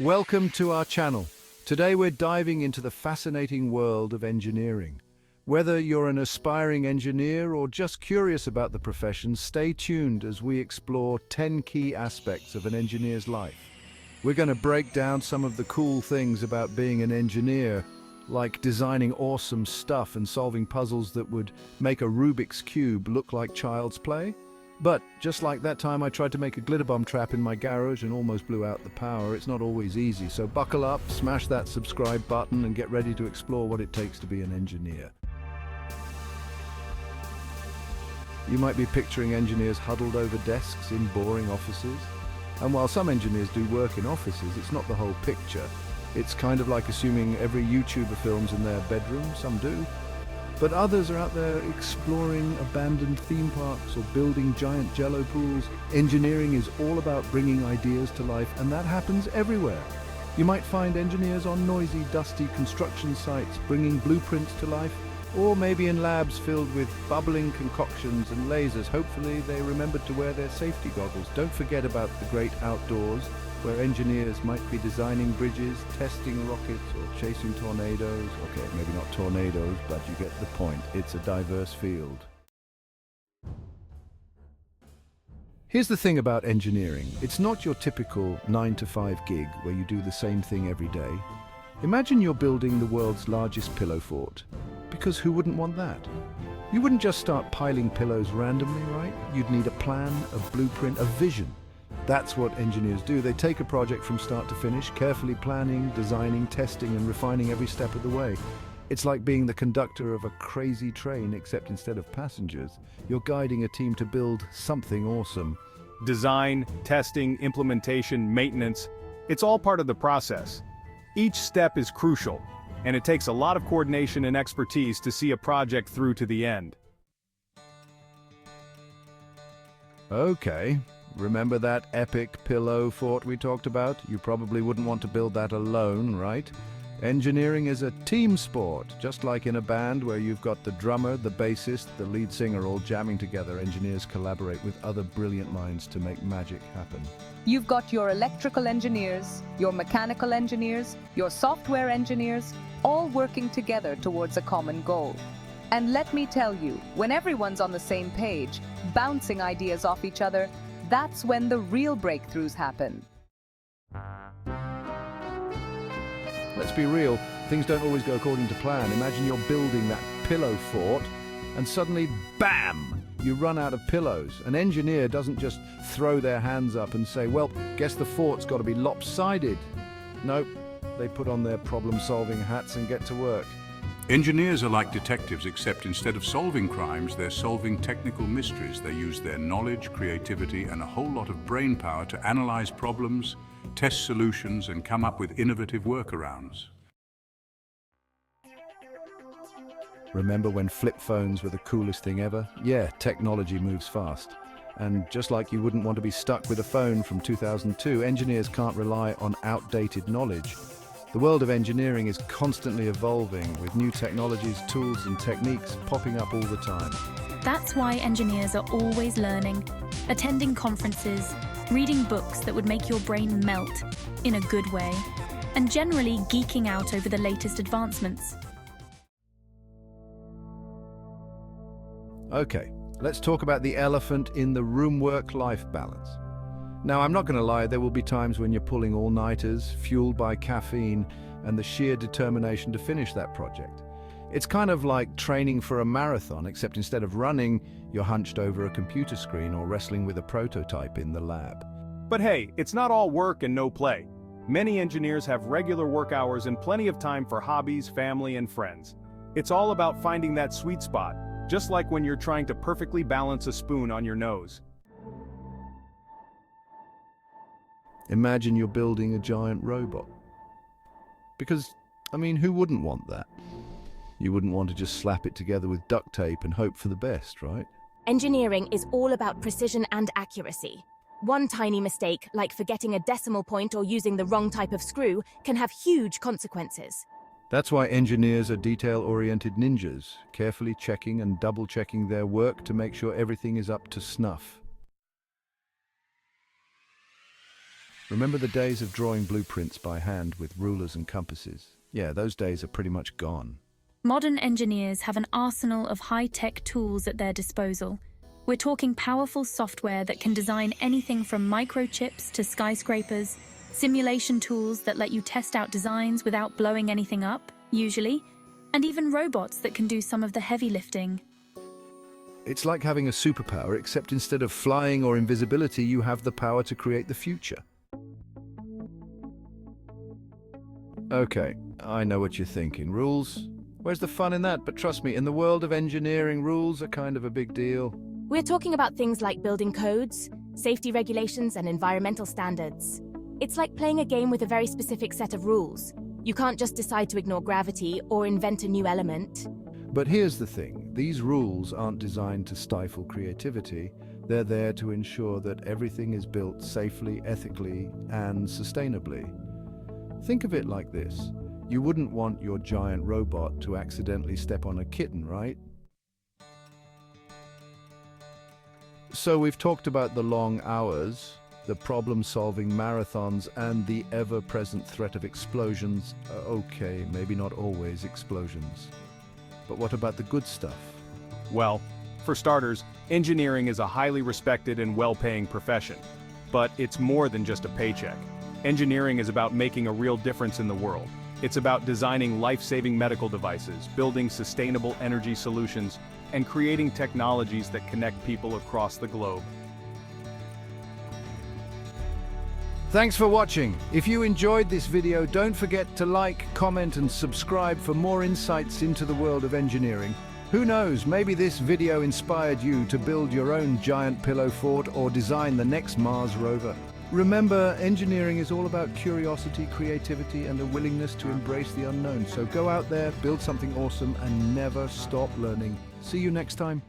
Welcome to our channel. Today we're diving into the fascinating world of engineering. Whether you're an aspiring engineer or just curious about the profession, stay tuned as we explore 10 key aspects of an engineer's life. We're going to break down some of the cool things about being an engineer, like designing awesome stuff and solving puzzles that would make a Rubik's Cube look like child's play. But just like that time I tried to make a glitter bomb trap in my garage and almost blew out the power, it's not always easy. So buckle up, smash that subscribe button and get ready to explore what it takes to be an engineer. You might be picturing engineers huddled over desks in boring offices. And while some engineers do work in offices, it's not the whole picture. It's kind of like assuming every YouTuber films in their bedroom. Some do. But others are out there exploring abandoned theme parks or building giant jello pools. Engineering is all about bringing ideas to life, and that happens everywhere. You might find engineers on noisy, dusty construction sites bringing blueprints to life, or maybe in labs filled with bubbling concoctions and lasers. Hopefully they remembered to wear their safety goggles. Don't forget about the great outdoors, where engineers might be designing bridges, testing rockets, or chasing tornadoes. Okay, maybe not tornadoes, but you get the point. It's a diverse field. Here's the thing about engineering. It's not your typical 9-to-5 gig where you do the same thing every day. Imagine you're building the world's largest pillow fort. Because who wouldn't want that? You wouldn't just start piling pillows randomly, right? You'd need a plan, a blueprint, a vision. That's what engineers do. They take a project from start to finish, carefully planning, designing, testing, and refining every step of the way. It's like being the conductor of a crazy train, except instead of passengers, you're guiding a team to build something awesome. Design, testing, implementation, maintenance, it's all part of the process. Each step is crucial, and it takes a lot of coordination and expertise to see a project through to the end. Okay. Remember that epic pillow fort we talked about? You probably wouldn't want to build that alone, right? Engineering is a team sport, just like in a band where you've got the drummer, the bassist, the lead singer all jamming together. Engineers collaborate with other brilliant minds to make magic happen. You've got your electrical engineers, your mechanical engineers, your software engineers, all working together towards a common goal. And let me tell you, when everyone's on the same page, bouncing ideas off each other, that's when the real breakthroughs happen. Let's be real, things don't always go according to plan. Imagine you're building that pillow fort and suddenly, bam, you run out of pillows. An engineer doesn't just throw their hands up and say, well, guess the fort's got to be lopsided. Nope, they put on their problem-solving hats and get to work. Engineers are like detectives, except instead of solving crimes, they're solving technical mysteries. They use their knowledge, creativity, and a whole lot of brain power to analyze problems, test solutions, and come up with innovative workarounds. Remember when flip phones were the coolest thing ever? Yeah, technology moves fast. And just like you wouldn't want to be stuck with a phone from 2002, engineers can't rely on outdated knowledge. The world of engineering is constantly evolving, with new technologies, tools, and techniques popping up all the time. That's why engineers are always learning, attending conferences, reading books that would make your brain melt, in a good way, and generally geeking out over the latest advancements. Okay, let's talk about the elephant in the room work-life balance. Now, I'm not going to lie, there will be times when you're pulling all-nighters, fueled by caffeine, and the sheer determination to finish that project. It's kind of like training for a marathon, except instead of running, you're hunched over a computer screen or wrestling with a prototype in the lab. But hey, it's not all work and no play. Many engineers have regular work hours and plenty of time for hobbies, family, and friends. It's all about finding that sweet spot, just like when you're trying to perfectly balance a spoon on your nose. Imagine you're building a giant robot. Because, I mean, who wouldn't want that? You wouldn't want to just slap it together with duct tape and hope for the best, right? Engineering is all about precision and accuracy. One tiny mistake, like forgetting a decimal point or using the wrong type of screw, can have huge consequences. That's why engineers are detail-oriented ninjas, carefully checking and double-checking their work to make sure everything is up to snuff. Remember the days of drawing blueprints by hand with rulers and compasses? Yeah, those days are pretty much gone. Modern engineers have an arsenal of high-tech tools at their disposal. We're talking powerful software that can design anything from microchips to skyscrapers, simulation tools that let you test out designs without blowing anything up, usually, and even robots that can do some of the heavy lifting. It's like having a superpower, except instead of flying or invisibility, you have the power to create the future. Okay, I know what you're thinking. Rules? Where's the fun in that? But trust me, in the world of engineering, rules are kind of a big deal. We're talking about things like building codes, safety regulations, and environmental standards. It's like playing a game with a very specific set of rules. You can't just decide to ignore gravity or invent a new element. But here's the thing, these rules aren't designed to stifle creativity. They're there to ensure that everything is built safely, ethically, and sustainably. Think of it like this. You wouldn't want your giant robot to accidentally step on a kitten, right? So we've talked about the long hours, the problem-solving marathons, and the ever-present threat of explosions. Okay, maybe not always explosions. But what about the good stuff? Well, for starters, engineering is a highly respected and well-paying profession. But it's more than just a paycheck. Engineering is about making a real difference in the world. It's about designing life-saving medical devices, building sustainable energy solutions, and creating technologies that connect people across the globe. Thanks for watching. If you enjoyed this video, don't forget to like, comment, and subscribe for more insights into the world of engineering. Who knows, maybe this video inspired you to build your own giant pillow fort or design the next Mars rover. Remember, engineering is all about curiosity, creativity, and a willingness to embrace the unknown. So go out there, build something awesome, and never stop learning. See you next time.